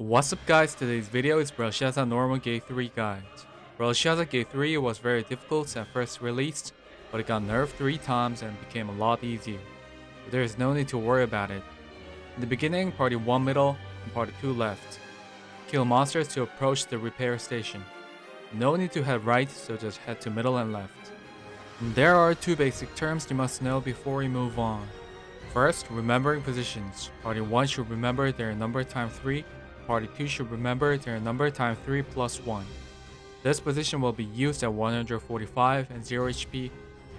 What's up guys, today's video is Brelshaza normal game 3 guide. Brelshaza game 3 was very difficult at first released, but it got nerfed 3 times and became a lot easier. But there is no need to worry about it. In the beginning, party 1 middle and party 2 left. Kill monsters to approach the repair station. No need to head right, so just head to middle and left. And there are 2 basic terms you must know before you move on. First, remembering positions. Party 1 should remember their number times 3. Party 2 should remember their number times 3 plus 1. This position will be used at 145 and 0 HP.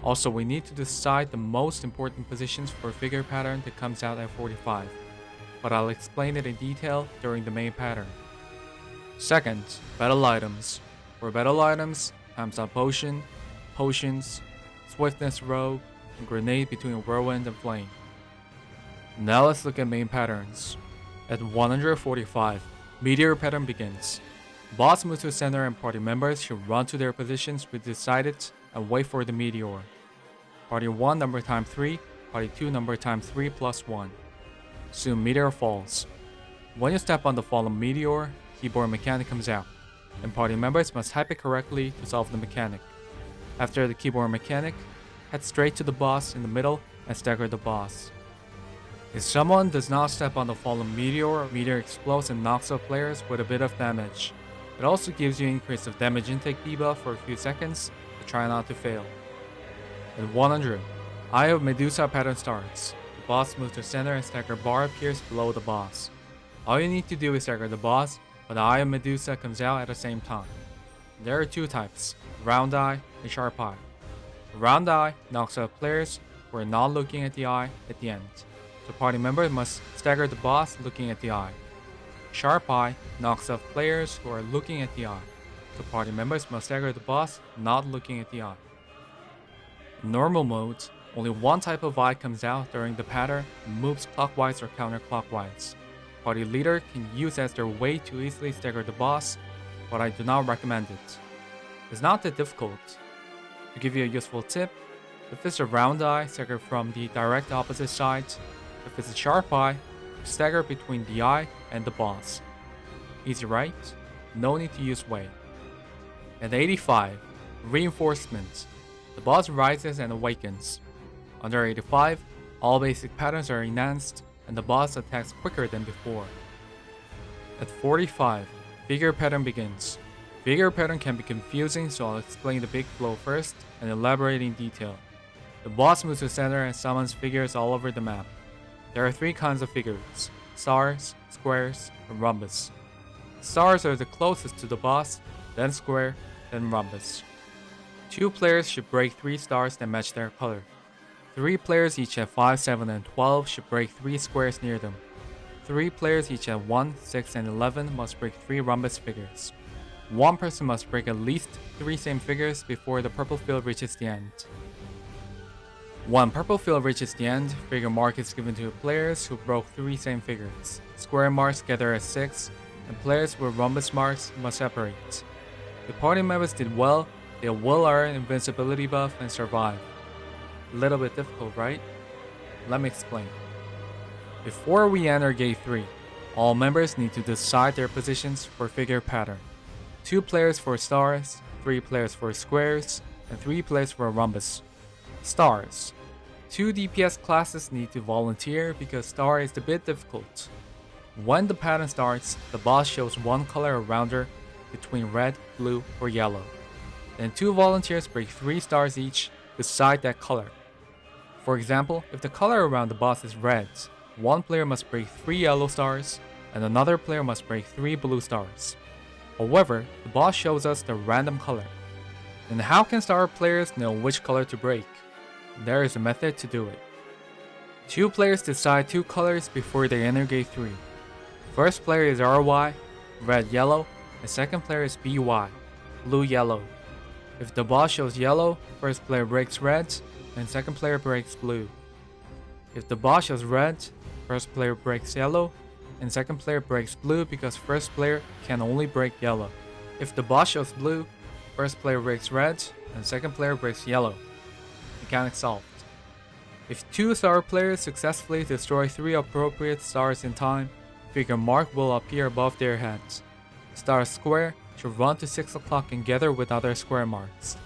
Also, we need to decide the most important positions for a figure pattern that comes out at 45. But I'll explain it in detail during the main pattern. Second, battle items. For battle items, times on potion, potions, swiftness rogue, and grenade between whirlwind and flame. Now let's look at main patterns. At 145, Meteor pattern begins. Boss moves to the center and party members should run to their positions we decided and wait for the Meteor. Party 1 number times 3, Party 2 number times 3 plus 1. Soon Meteor falls. When you step on the fallen Meteor, keyboard mechanic comes out, and party members must type it correctly to solve the mechanic. After the keyboard mechanic, head straight to the boss in the middle and stagger the boss. If someone does not step on the fallen Meteor explodes and knocks out players with a bit of damage. It also gives you increase of damage intake debuff for a few seconds, but try not to fail. At 100, Eye of Medusa pattern starts. The boss moves to center and stagger bar appears below the boss. All you need to do is stagger the boss, but the Eye of Medusa comes out at the same time. There are 2 types, Round Eye and Sharp Eye. Round Eye knocks out players who are not looking at the eye at the end. The party member must stagger the boss looking at the eye. Sharp Eye knocks off players who are looking at the eye. The party members must stagger the boss not looking at the eye. In normal modes, only one type of eye comes out during the pattern and moves clockwise or counterclockwise. Party leader can use as their way to easily stagger the boss, but I do not recommend it. It's not that difficult. To give you a useful tip, if it's a round eye, stagger from the direct opposite side. If it's a sharp eye, stagger between the eye and the boss. Easy, right? No need to use way. At 85, reinforcement. The boss rises and awakens. Under 85, all basic patterns are enhanced and the boss attacks quicker than before. At 45, figure pattern begins. Figure pattern can be confusing, so I'll explain the big flow first and elaborate in detail. The boss moves to the center and summons figures all over the map. There are 3 kinds of figures: stars, squares, and rhombus. Stars are the closest to the boss, then square, then rhombus. 2 players should break 3 stars that match their color. 3 players each at 5, 7, and 12 should break 3 squares near them. 3 players each at 1, 6, and 11 must break 3 rhombus figures. 1 person must break at least 3 same figures before the purple field reaches the end. When purple field reaches the end, figure mark is given to players who broke 3 same figures. Square marks gather at 6, and players with rhombus marks must separate. If party members did well, they will earn invincibility buff and survive. A little bit difficult, right? Let me explain. Before we enter Gate 3, all members need to decide their positions for figure pattern. 2 players for stars, 3 players for squares, and 3 players for rhombus. Stars. 2 DPS classes need to volunteer because star is a bit difficult. When the pattern starts, the boss shows 1 color around her between red, blue, or yellow. Then 2 volunteers break 3 stars each beside that color. For example, if the color around the boss is red, 1 player must break 3 yellow stars, and another player must break 3 blue stars. However, the boss shows us the random color. Then how can star players know which color to break? There is a method to do it. 2 players decide 2 colors before they enter Gate 3. First player is RY, red-yellow, and second player is BY, blue-yellow. If the boss shows yellow, first player breaks red, and second player breaks blue. If the boss shows red, first player breaks yellow, and second player breaks blue because first player can only break yellow. If the boss shows blue, first player breaks red, and second player breaks yellow. Mechanic solved. If 2 star players successfully destroy 3 appropriate stars in time, figure mark will appear above their heads. Star square should run to 6 o'clock and gather with other square marks.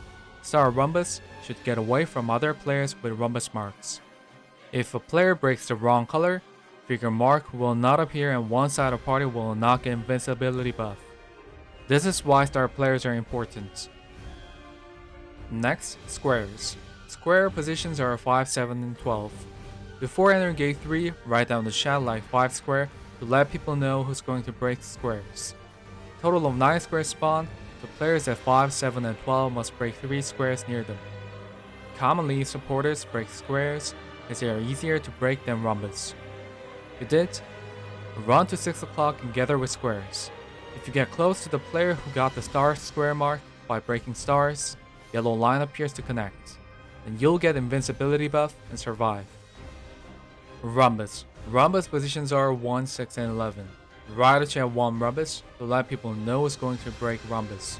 Star rhombus should get away from other players with rhombus marks. If a player breaks the wrong color, figure mark will not appear and one side of the party will not get invincibility buff. This is why star players are important. Next, squares. Square positions are 5, 7, and 12. Before entering gate 3, write down the chat like 5 square to let people know who's going to break squares. Total of 9 squares spawn, so players at 5, 7, and 12 must break 3 squares near them. Commonly, supporters break squares as they are easier to break than rhombus. If you did, run to 6 o'clock and gather with squares. If you get close to the player who got the star square mark by breaking stars, yellow line appears to connect, and you'll get invincibility buff and survive. Rhombus. Rhombus positions are 1, 6, and 11. Write a chat 1 rhombus to let people know who's going to break rhombus.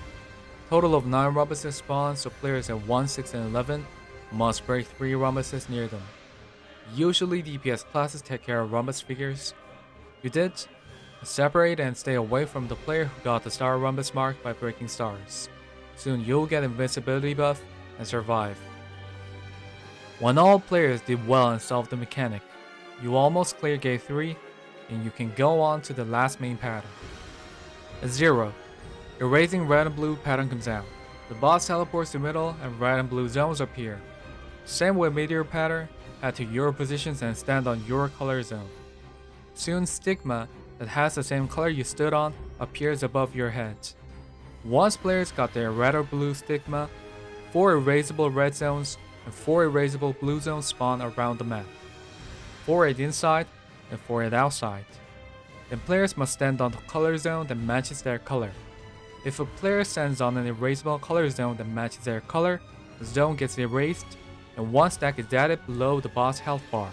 Total of 9 rhombuses spawn, so players at 1, 6, and 11 must break 3 rhombuses near them. Usually DPS classes take care of rhombus figures. If you did, separate and stay away from the player who got the star rhombus mark by breaking stars. Soon you'll get invincibility buff and survive. When all players did well and solved the mechanic, you almost clear gate 3 and you can go on to the last main pattern. At 0, erasing red and blue pattern comes out. The boss teleports to middle and red and blue zones appear. Same with Meteor pattern, head to your positions and stand on your color zone. Soon stigma that has the same color you stood on appears above your head. Once players got their red or blue stigma, 4 erasable red zones and 4 erasable blue zones spawn around the map. 4 at inside and 4 at outside. Then players must stand on the color zone that matches their color. If a player stands on an erasable color zone that matches their color, the zone gets erased and 1 stack is added below the boss health bar.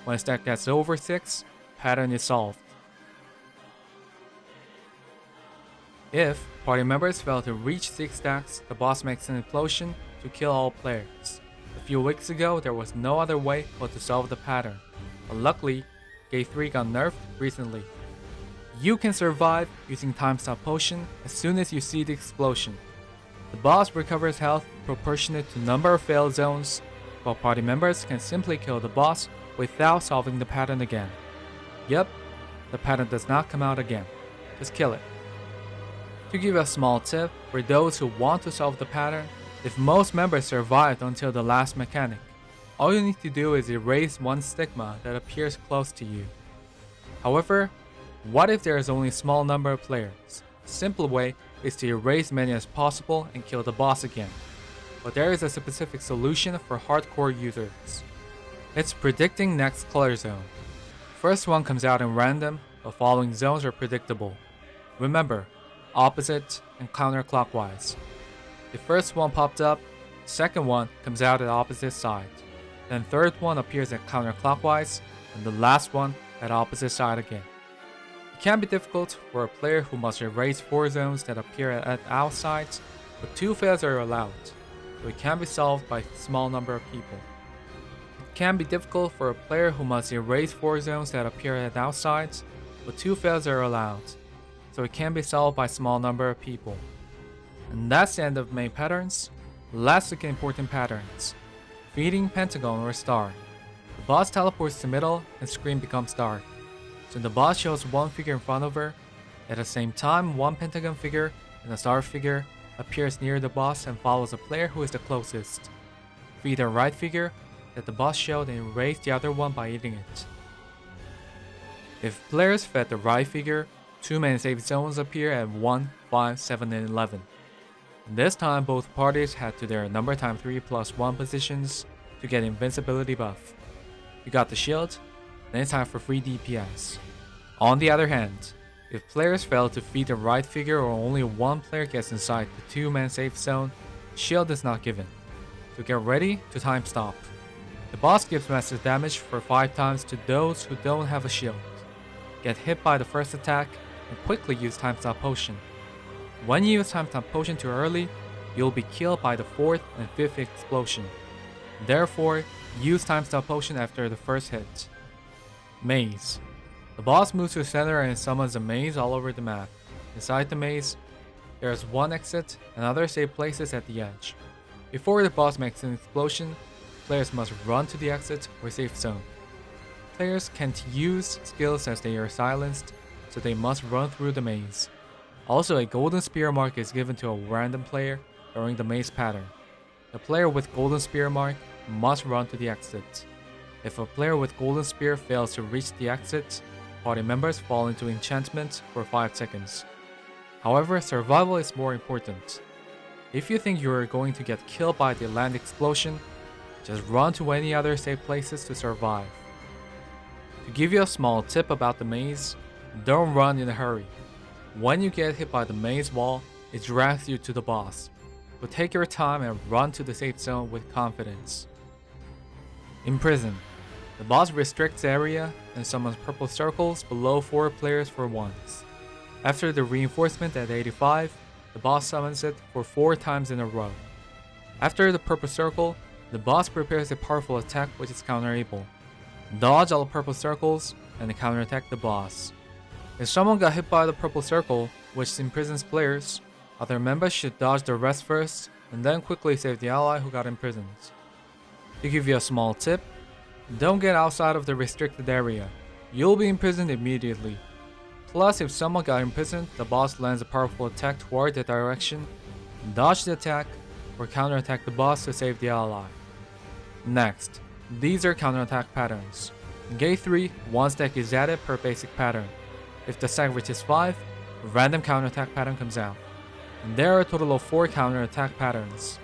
When a stack gets over 6, pattern is solved. If party members fail to reach 6 stacks, the boss makes an implosion to kill all players. A few weeks ago, there was no other way but to solve the pattern, but luckily, Gate 3 got nerfed recently. You can survive using Time Stop Potion as soon as you see the explosion. The boss recovers health proportionate to number of failed zones, while party members can simply kill the boss without solving the pattern again. Yep, the pattern does not come out again. Just kill it. To give a small tip for those who want to solve the pattern, if most members survived until the last mechanic, all you need to do is erase 1 stigma that appears close to you. However, what if there is only a small number of players? A simple way is to erase as many as possible and kill the boss again. But there is a specific solution for hardcore users. It's predicting next color zone. First one comes out in random, the following zones are predictable. Remember, opposite and counterclockwise. The first one popped up, second one comes out at opposite side. Then third one appears at counterclockwise, and the last one at opposite side again. It can be difficult for a player who must erase 4 zones that appear at outsides, but 2 fails are allowed, so it can be solved by a small number of people. It can be difficult for a player who must erase 4 zones that appear at outsides, but 2 fails are allowed, so it can be solved by a small number of people. And that's the end of main patterns. Let's look at important patterns. Feeding pentagon or star. The boss teleports to middle and screen becomes dark. So the boss shows 1 figure in front of her. At the same time, 1 pentagon figure and a star figure appears near the boss and follows the player who is the closest. Feed the right figure that the boss showed and erase the other one by eating it. If players fed the right figure, 2 main save zones appear at 1, 5, 7, and 11. And this time both parties head to their number times 3 plus 1 positions to get invincibility buff. You got the shield, then it's time for free DPS. On the other hand, if players fail to feed the right figure or only 1 player gets inside the 2-man safe zone, shield is not given. So get ready to time stop. The boss gives massive damage for 5 times to those who don't have a shield. Get hit by the first attack and quickly use time stop potion. When you use time stop potion too early, you'll be killed by the 4th and 5th explosion. Therefore, use time stop potion after the first hit. Maze. The boss moves to the center and summons a maze all over the map. Inside the maze, there is one exit and other safe places at the edge. Before the boss makes an explosion, players must run to the exit or safe zone. Players can't use skills as they are silenced, so they must run through the maze. Also, a golden spear mark is given to a random player during the maze pattern. The player with golden spear mark must run to the exit. If a player with golden spear fails to reach the exit, party members fall into enchantment for 5 seconds. However, survival is more important. If you think you are going to get killed by the land explosion, just run to any other safe places to survive. To give you a small tip about the maze, don't run in a hurry. When you get hit by the maze wall, it drags you to the boss. So take your time and run to the safe zone with confidence. Imprison. The boss restricts area and summons purple circles below 4 players for once. After the reinforcement at 85, the boss summons it for 4 times in a row. After the purple circle, the boss prepares a powerful attack which is counterable. Dodge all purple circles and counterattack the boss. If someone got hit by the purple circle, which imprisons players, other members should dodge the rest first and then quickly save the ally who got imprisoned. To give you a small tip, don't get outside of the restricted area. You'll be imprisoned immediately. Plus, if someone got imprisoned, the boss lands a powerful attack toward that direction, dodge the attack, or counterattack the boss to save the ally. Next, these are counterattack patterns. In Gate 3, 1 stack is added per basic pattern. If the stack reaches 5, a random counterattack pattern comes out. And there are a total of 4 counterattack patterns.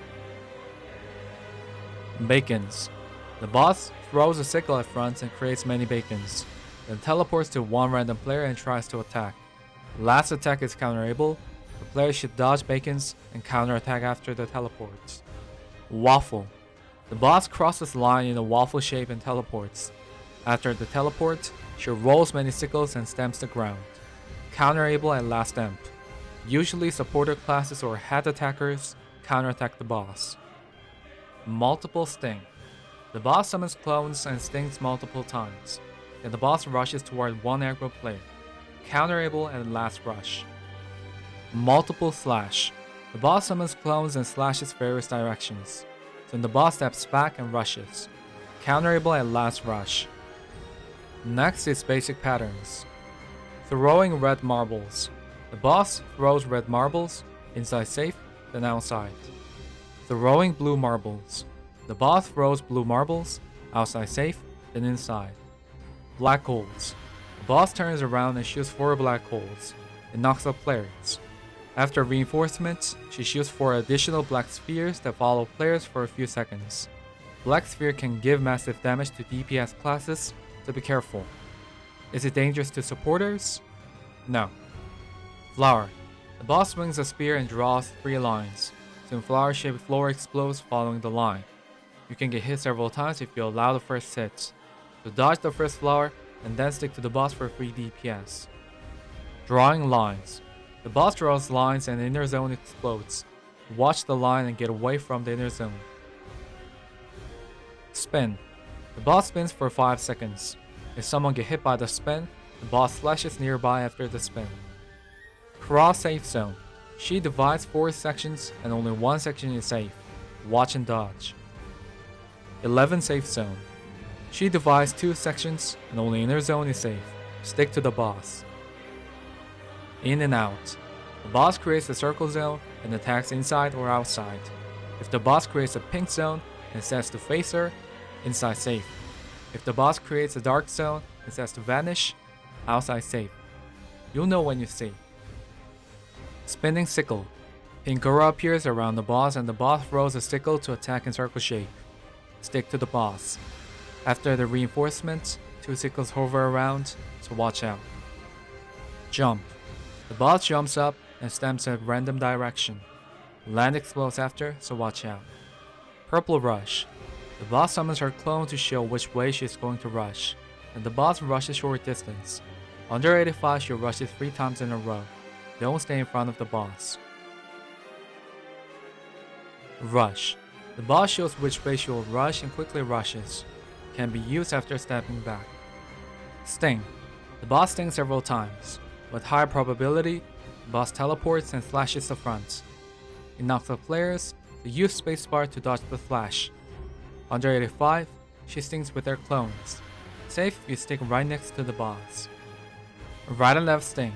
Bacons. The boss throws a sickle at front and creates many bacons, then teleports to one random player and tries to attack. Last attack is counterable. The player should dodge bacons and counterattack after the teleport. Waffle. The boss crosses the line in a waffle shape and teleports. After the teleport, she rolls many sickles and stamps the ground. Counterable at last stamp. Usually supporter classes or head attackers counterattack the boss. Multiple sting. The boss summons clones and stings multiple times. Then the boss rushes toward one aggro player. Counterable at last rush. Multiple slash. The boss summons clones and slashes various directions. Then the boss steps back and rushes. Counterable at last rush. Next is basic patterns. Throwing red marbles. The boss throws red marbles, inside safe, then outside. Throwing blue marbles. The boss throws blue marbles, outside safe, then inside. Black holes. The boss turns around and shoots 4 black holes. It knocks out players. After reinforcements, she shoots 4 additional black spheres that follow players for a few seconds. Black sphere can give massive damage to DPS classes, so be careful. Is it dangerous to supporters? No. Flower. The boss swings a spear and draws 3 lines. Soon flower-shaped floor explodes following the line. You can get hit several times if you allow the first hit. So dodge the first flower and then stick to the boss for free DPS. Drawing lines. The boss draws lines and the inner zone explodes. Watch the line and get away from the inner zone. Spin. The boss spins for 5 seconds. If someone gets hit by the spin, the boss slashes nearby after the spin. Cross safe zone. She divides 4 sections and only 1 section is safe. Watch and dodge. 11 safe zone. She divides 2 sections and only inner zone is safe. Stick to the boss. In and out. The boss creates a circle zone and attacks inside or outside. If the boss creates a pink zone and says to face her, inside safe. If the boss creates a dark zone and says to vanish, outside safe. You'll know when you see. Spinning sickle. Pink aura appears around the boss and the boss throws a sickle to attack in circle shape. Stick to the boss. After the reinforcement, 2 sickles hover around, so watch out. Jump. The boss jumps up and stamps at random direction. Land explodes after, so watch out. Purple rush. The boss summons her clone to show which way she is going to rush, and the boss rushes short distance. Under 85, she rushes 3 times in a row. Don't stay in front of the boss. Rush. The boss shows which way she will rush and quickly rushes. Can be used after stepping back. Sting. The boss stings several times. With high probability, the boss teleports and slashes the front. It knocks out players, so use spacebar to dodge the flash. Under 85, she stings with their clones. Safe if you stick right next to the boss. Right and left sting.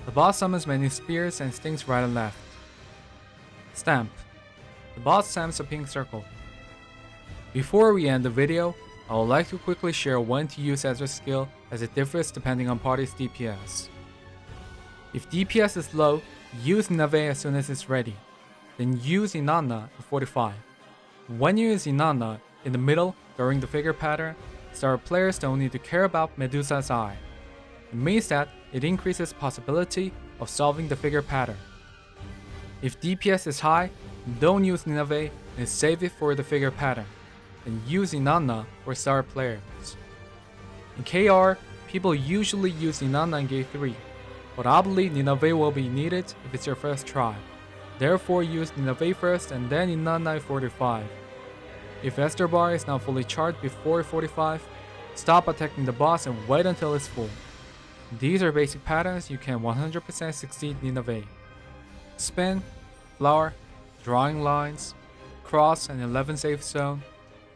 The boss summons many spears and stings right and left. Stamp. The boss stamps a pink circle. Before we end the video, I would like to quickly share when to use Esther's skill as it differs depending on party's DPS. If DPS is low, use Nave as soon as it's ready. Then use Inanna at 45. When you use Inanna in the middle during the figure pattern, star players don't need to care about Medusa's eye. It means that it increases possibility of solving the figure pattern. If DPS is high, don't use Nave and save it for the figure pattern. Then use Inanna for star players. In KR, people usually use Inanna in Gate 3, but I believe Nineveh will be needed if it's your first try. Therefore use Nineveh first and then Inanna at 45. If Esther bar is not fully charged before 45, stop attacking the boss and wait until it's full. These are basic patterns you can 100% succeed Nineveh. Spin, flower, drawing lines, cross and 11 safe zone,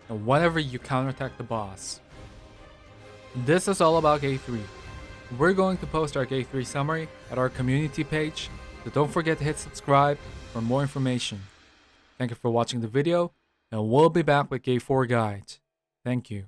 and whenever you counterattack the boss. This is all about Gate 3. We're going to post our Gate 3 summary at our community page, so don't forget to hit subscribe for more information. Thank you for watching the video, and we'll be back with Gate 4 guide. Thank you.